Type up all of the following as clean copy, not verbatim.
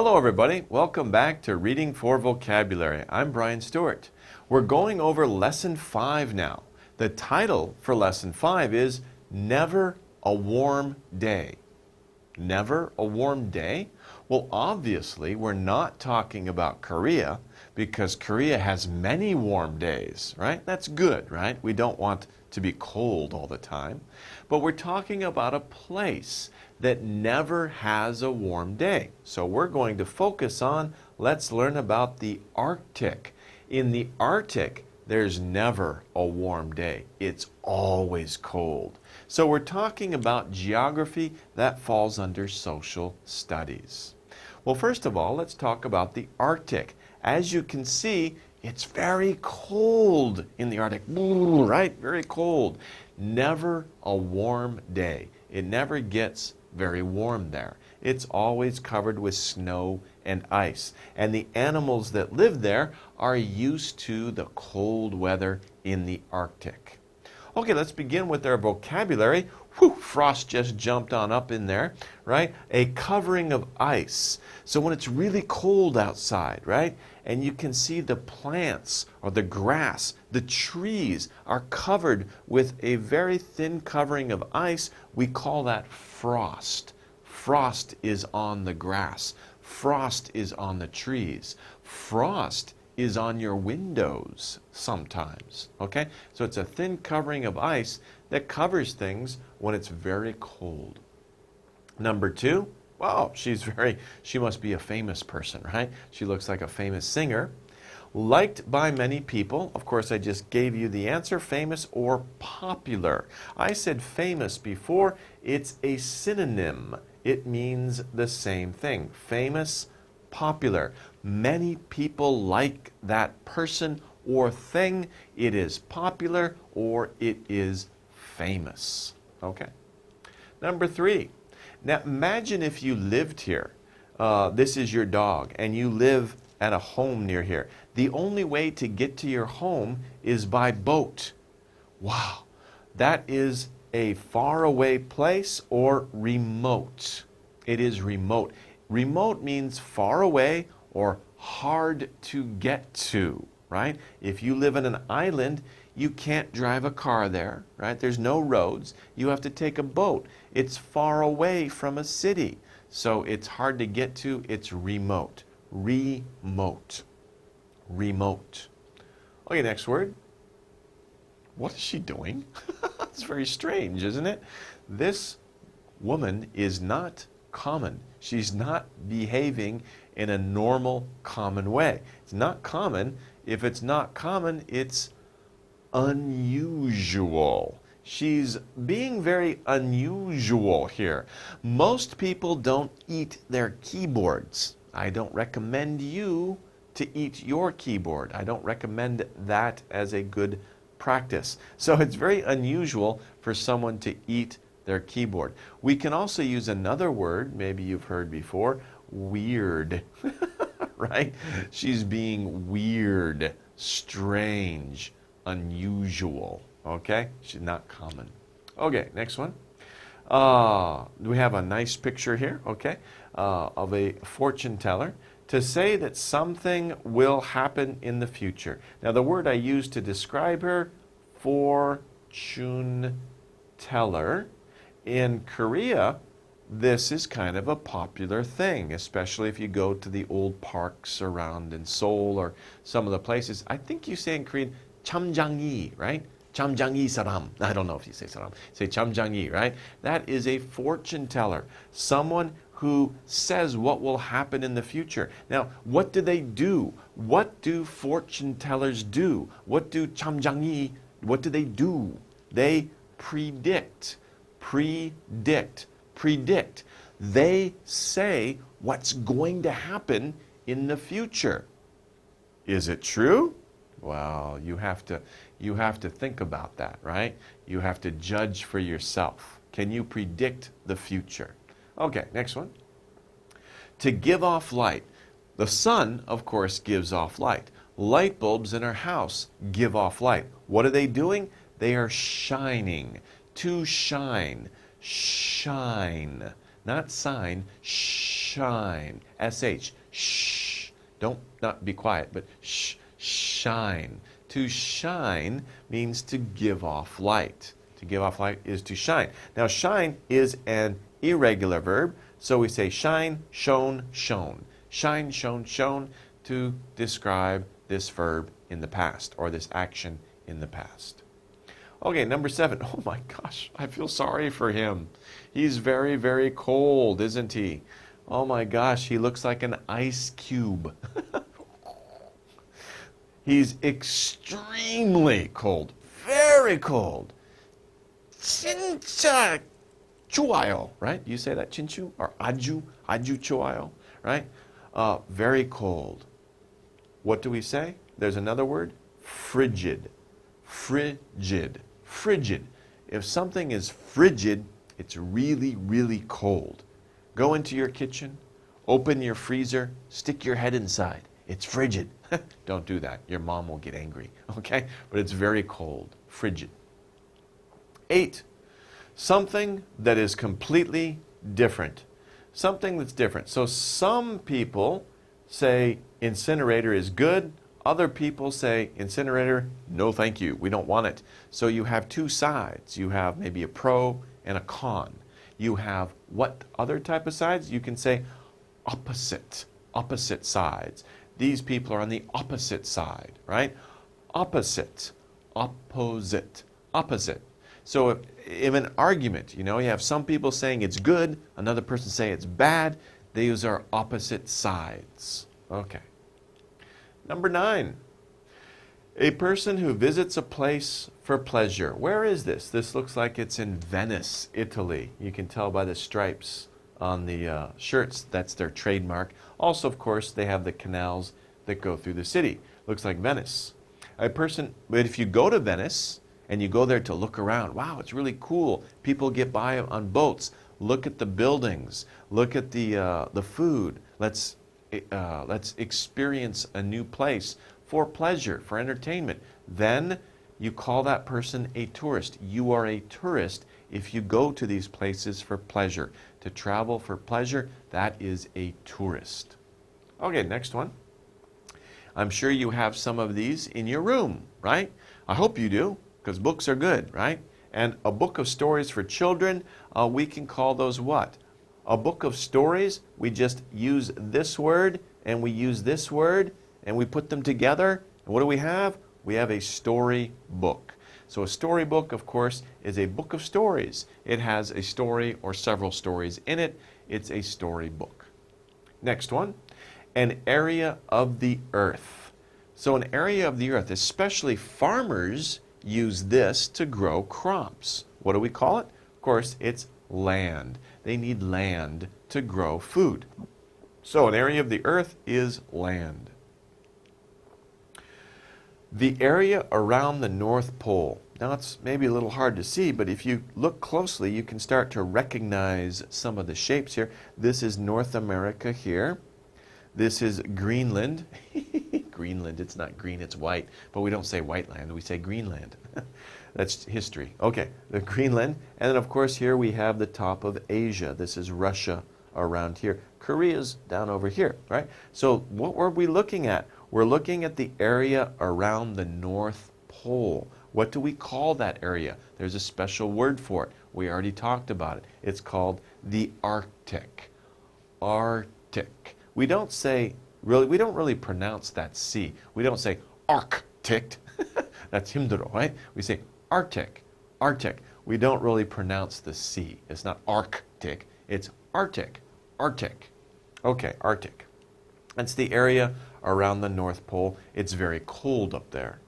Hello everybody, welcome back to Reading for Vocabulary. I'm Brian Stuart. We're going over Lesson 5 now. The title for Lesson 5 is Never a Warm Day. Never a warm day? Well, obviously we're not talking about Korea because Korea has many warm days, right? That's good, right? We don't want to be cold all the time. But we're talking about a place that never has a warm day. So we're going to focus on, let's learn about the Arctic. In the Arctic, there's never a warm day. It's always cold. So we're talking about geography that falls under social studies. Well, first of all, let's talk about the Arctic. As you can see, it's very cold in the Arctic, right? Very cold. Never a warm day. It never gets very warm there. It's always covered with snow and ice. And the animals that live there are used to the cold weather in the Arctic. Okay, let's begin with our vocabulary. Whew, frost just jumped on up in there, right? A covering of ice. So when it's really cold outside, right? And you can see the plants or the grass, the trees are covered with a very thin covering of ice. We call that frost. Frost is on the grass. Frost is on the trees. Frost is on your windows sometimes, okay? So it's a thin covering of ice that covers things when it's very cold. Number two, wow, she must be a famous person, right? She looks like a famous singer. Liked by many people. Of course, I just gave you the answer, famous or popular. I said famous before. It's a synonym. It means the same thing. Famous, popular. Many people like that person or thing. It is popular or it is famous. Okay. Number three. Now imagine if you lived here. This is your dog and you live at a home near here. The only way to get to your home is by boat. Wow. That is a faraway place or remote. It is remote. Remote means far away or hard to get to, right? If you live in an island, you can't drive a car there, right? There's no roads. You have to take a boat. It's far away from a city. So it's hard to get to. It's remote. Remote. Remote. Okay, next word. What is she doing? It's very strange, isn't it? This woman is not common. She's not behaving in a normal, common way. It's not common. If it's not common, it's unusual. She's being very unusual here. Most people don't eat their keyboards. I don't recommend you to eat your keyboard. I don't recommend that as a good practice. So it's very unusual for someone to eat their keyboard. We can also use another word, maybe you've heard before, weird, right? She's being weird, strange, unusual, okay? She's not common. Okay, next one. We have a nice picture here, okay, of a fortune teller. To say that something will happen in the future. Now the word I used to describe her, fortune teller. In Korea, this is kind of a popular thing, especially if you go to the old parks around in Seoul or some of the places. I think you say in Korean, chamjangi, right? Chamjangi saram. I don't know if you say saram. Say chamjangi, right? That is a fortune teller. Someone who says what will happen in the future. Now, what do they do? What do fortune tellers do? What do chamjangi, what do they do? They predict. Predict. Predict. They say what's going to happen in the future. Is it true? Well, you have to think about that, right? You have to judge for yourself. Can you predict the future? Okay, next one. To give off light. The sun, of course, gives off light. Light bulbs in our house give off light. What are they doing? They are shining. To shine. Shine. not sign, shine, S-H, shh. Don't not be quiet, but shh, shine. To shine means to give off light. To give off light is to shine. Now, shine is an irregular verb, so we say shine, shone, shone. Shine, shone, shone to describe this verb in the past or this action in the past. Okay, number 7. Oh my gosh, I feel sorry for him. He's very, very cold, isn't he? Oh my gosh, he looks like an ice cube. He's extremely cold, very cold. 진짜 좋아요, right? You say that, 진짜, or 아주 좋아요, right? Very cold. What do we say? There's another word, frigid. Frigid. Frigid. If something is frigid, it's really, really cold. Go into your kitchen, open your freezer, stick your head inside. It's frigid. Don't do that. Your mom will get angry, okay? But it's very cold, frigid. 8, something that is completely different. Something that's different. So some people say incinerator is good. Other people say incinerator, no thank you, we don't want it. So you have two sides. You have maybe a pro and a con. You have what other type of sides? You can say opposite sides. These people are on the opposite side, right? Opposite, opposite, opposite. So if an argument, you have some people saying it's good, another person saying it's bad, these are opposite sides. Okay. Number 9, a person who visits a place for pleasure. Where is this? This looks like it's in Venice, Italy. You can tell by the stripes on the shirts, that's their trademark. Also, of course, they have the canals that go through the city. Looks like Venice. But if you go to Venice and you go there to look around, wow, it's really cool. People get by on boats. Look at the buildings. Look at the food. Let's experience a new place for pleasure, for entertainment. Then you call that person a tourist. You are a tourist if you go to these places for pleasure. To travel for pleasure, that is a tourist. Okay, next one. I'm sure you have some of these in your room, right? I hope you do, because books are good, right? And a book of stories for children, we can call those what? A book of stories, we just use this word and we use this word and we put them together. And what do we have? We have a story book. So a storybook, of course, is a book of stories. It has a story or several stories in it. It's a storybook. Next one, an area of the earth. So an area of the earth, especially farmers use this to grow crops. What do we call it? Of course, it's land. They need land to grow food. So an area of the earth is land. The area around the North Pole. Now it's maybe a little hard to see, but if you look closely, you can start to recognize some of the shapes here. This is North America here. This is Greenland. Greenland, it's not green, it's white. But we don't say white land, we say Greenland. That's history. Okay, the Greenland. And then, of course, here we have the top of Asia. This is Russia around here. Korea's down over here, right? So what were we looking at? We're looking at the area around the North Pole. What do we call that area? There's a special word for it. We already talked about it. It's called the Arctic. Arctic. We don't really pronounce that C. We don't say Arctic. That's 힘들어, right? We say Arctic. Arctic. We don't really pronounce the C. It's not Arctic. It's Arctic. Arctic. Okay, Arctic. That's the area around the North Pole. It's very cold up there.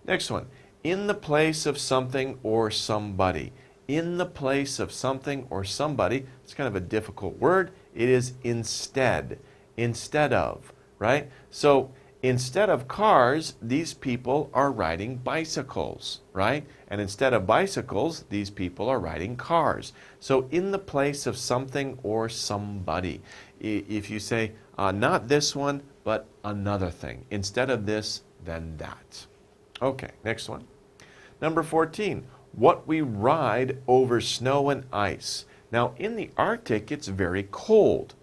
Next one. In the place of something or somebody. In the place of something or somebody. It's kind of a difficult word. It is instead. Instead of, right? So instead of cars, these people are riding bicycles, right? And instead of bicycles, these people are riding cars. So in the place of something or somebody. If you say, not this one, but another thing. Instead of this, then that. Okay, next one. Number 14, what we ride over snow and ice. Now, in the Arctic, it's very cold.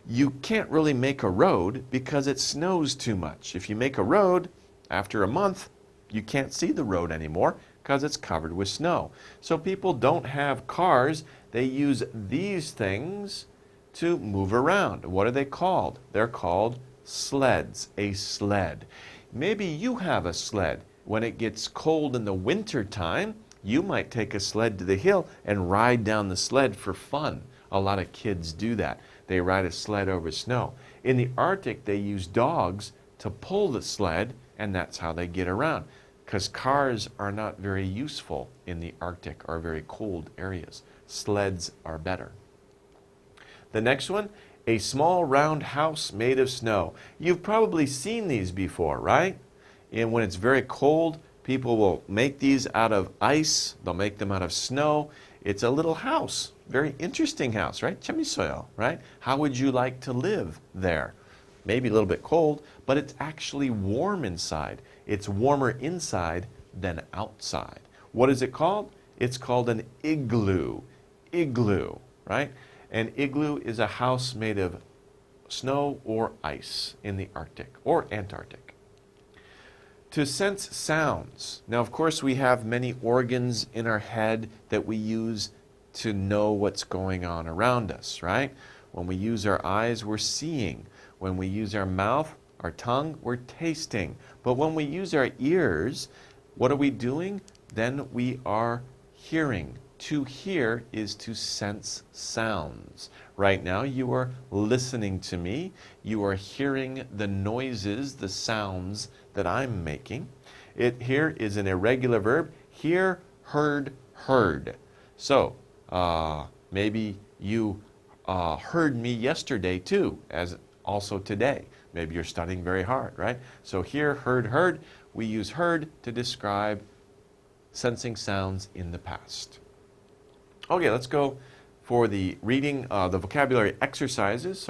You can't really make a road because it snows too much. If you make a road, after a month, you can't see the road anymore because it's covered with snow. So people don't have cars. They use these things to move around. What are they called? They're called sleds, a sled. Maybe you have a sled. When it gets cold in the winter time, you might take a sled to the hill and ride down the sled for fun. A lot of kids do that. They ride a sled over snow. In the Arctic, they use dogs to pull the sled, and that's how they get around. Because cars are not very useful in the Arctic or very cold areas. Sleds are better. The next one, a small round house made of snow. You've probably seen these before, right? And when it's very cold, people will make these out of ice. They'll make them out of snow. It's a little house, very interesting house, right? 재밌어요, right? How would you like to live there? Maybe a little bit cold, but it's actually warm inside. It's warmer inside than outside. What is it called? It's called an igloo. Igloo, right? An igloo is a house made of snow or ice in the Arctic or Antarctic. To sense sounds. Now, of course, we have many organs in our head that we use to know what's going on around us, right? When we use our eyes, we're seeing. When we use our mouth, our tongue, we're tasting. But when we use our ears, what are we doing? Then we are hearing. To hear is to sense sounds. Right now, you are listening to me. You are hearing the noises, the sounds that I'm making. It here is an irregular verb. Hear, heard, heard. So, maybe you heard me yesterday too, as also today. Maybe you're studying very hard, right? So hear, heard, heard. We use heard to describe sensing sounds in the past. Okay, let's go for the reading, the vocabulary exercises.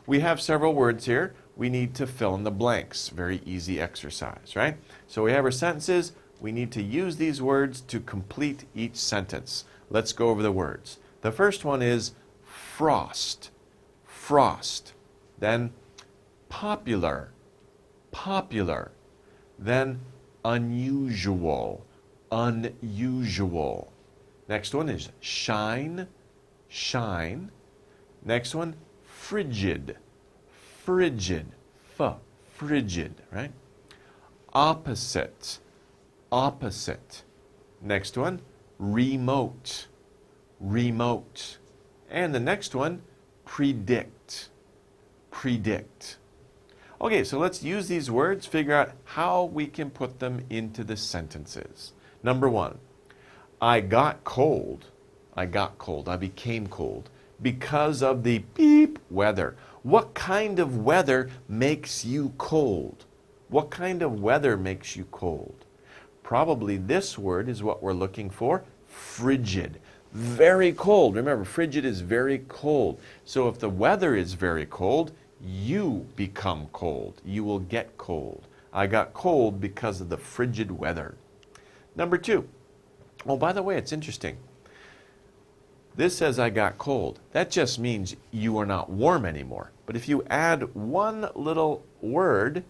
We have several words here. We need to fill in the blanks. Very easy exercise, right? So we have our sentences. We need to use these words to complete each sentence. Let's go over the words. The first one is frost. Frost. Then popular. Popular. Then unusual. Unusual. Next one is shine. Shine. Next one, frigid. Frigid. Frigid, right? Opposite. Opposite. Next one, remote. Remote. And the next one, predict. Predict. Okay, so let's use these words, figure out how we can put them into the sentences. Number one, I got cold. I got cold. I became cold because of the beep weather. What kind of weather makes you cold? What kind of weather makes you cold? Probably this word is what we're looking for, frigid. Very cold. Remember, frigid is very cold. So if the weather is very cold, you become cold. You will get cold. I got cold because of the frigid weather. Number two. Oh, by the way, it's interesting. This says I got cold. That just means you are not warm anymore. But if you add one little word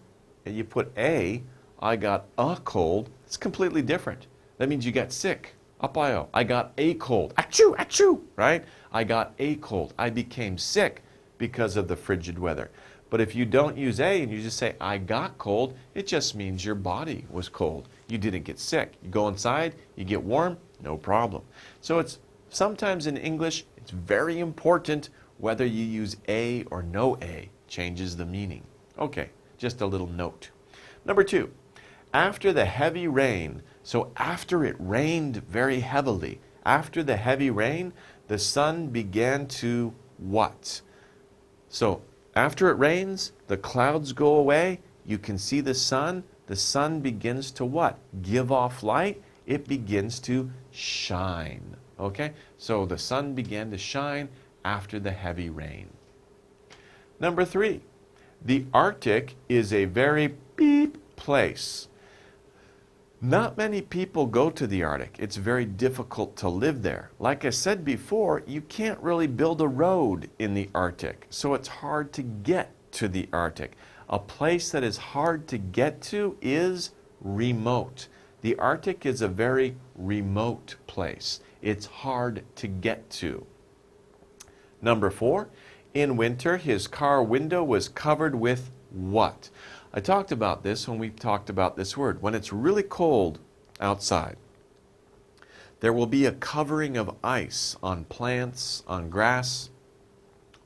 and you put I got a cold, it's completely different. That means you got sick. Apayo. I got a cold. Achoo, achoo, right? I got a cold. I became sick because of the frigid weather. But if you don't use a and you just say I got cold, it just means your body was cold. You didn't get sick. You go inside, you get warm, no problem. So it's sometimes in English, it's very important whether you use a or no a, changes the meaning. Okay, just a little note. Number two, after the heavy rain, so after it rained very heavily, after the heavy rain, the sun began to what? So after it rains, the clouds go away, you can see the sun begins to what? Give off light, it begins to shine. Okay, so the sun began to shine after the heavy rain. Number three, the Arctic is a very beep place. Not many people go to the Arctic. It's very difficult to live there. Like I said before, you can't really build a road in the Arctic, so it's hard to get to the Arctic. A place that is hard to get to is remote. The Arctic is a very remote place. It's hard to get to. Number 4, in winter, his car window was covered with what? I talked about this when we talked about this word. When it's really cold outside, there will be a covering of ice on plants, on grass,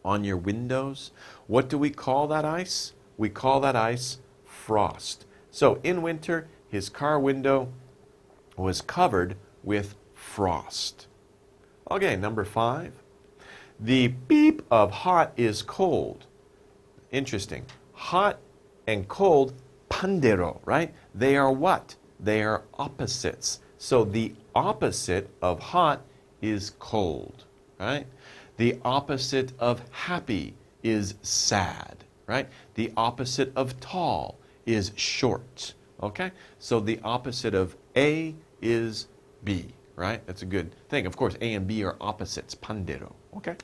on your windows. What do we call that ice? We call that ice frost. So in winter, his car window was covered with frost. Okay, number 5. The beep of hot is cold. Interesting. Hot and cold, pandero, right? They are what? They are opposites. So the opposite of hot is cold, right? The opposite of happy is sad, right? The opposite of tall is short, okay? So the opposite of A is B, right? That's a good thing. Of course, A and B are opposites, pandero, okay?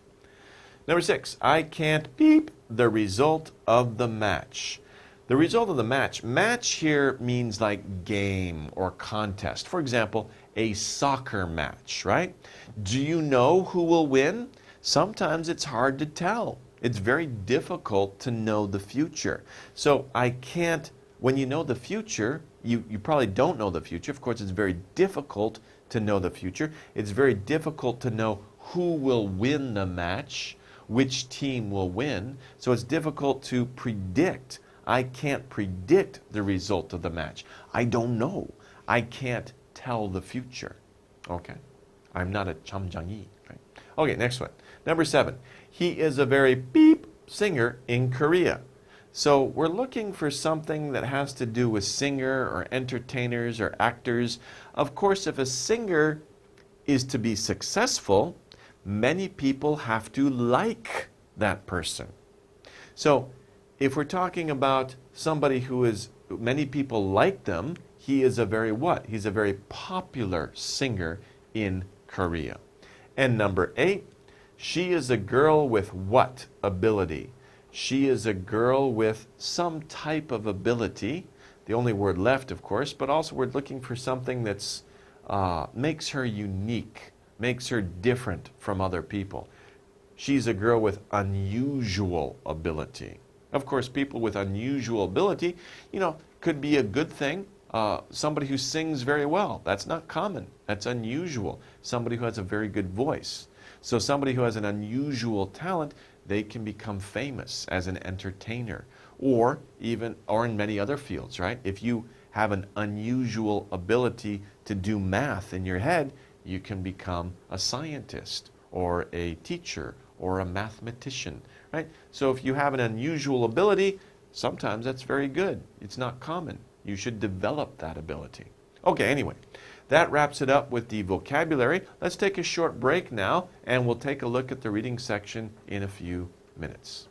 Number 6, I can't beep the result of the match. The result of the match. Match here means like game or contest. For example, a soccer match, right? Do you know who will win? Sometimes it's hard to tell. It's very difficult to know the future. So I can't, when you know the future, you probably don't know the future. Of course, it's very difficult to know the future. It's very difficult to know who will win the match, which team will win. So it's difficult to predict. I can't predict the result of the match. I don't know. I can't tell the future. Okay? I'm not a chamjangyi. Right? Okay, next one. Number 7. He is a very beep singer in Korea. So we're looking for something that has to do with singer or entertainers or actors. Of course, if a singer is to be successful, many people have to like that person. So if we're talking about somebody who is, many people like them, he is a very what? He's a very popular singer in Korea. And number 8, she is a girl with what ability? She is a girl with some type of ability. The only word left, of course, but also we're looking for something that's makes her unique, makes her different from other people. She's a girl with unusual ability. Of course, people with unusual ability, could be a good thing. Somebody who sings very well, that's not common. That's unusual. Somebody who has a very good voice. So somebody who has an unusual talent, they can become famous as an entertainer or in many other fields, right? If you have an unusual ability to do math in your head, you can become a scientist or a teacher or a mathematician, right? So if you have an unusual ability, sometimes that's very good. It's not common. You should develop that ability. Okay, anyway, that wraps it up with the vocabulary. Let's take a short break now, and we'll take a look at the reading section in a few minutes.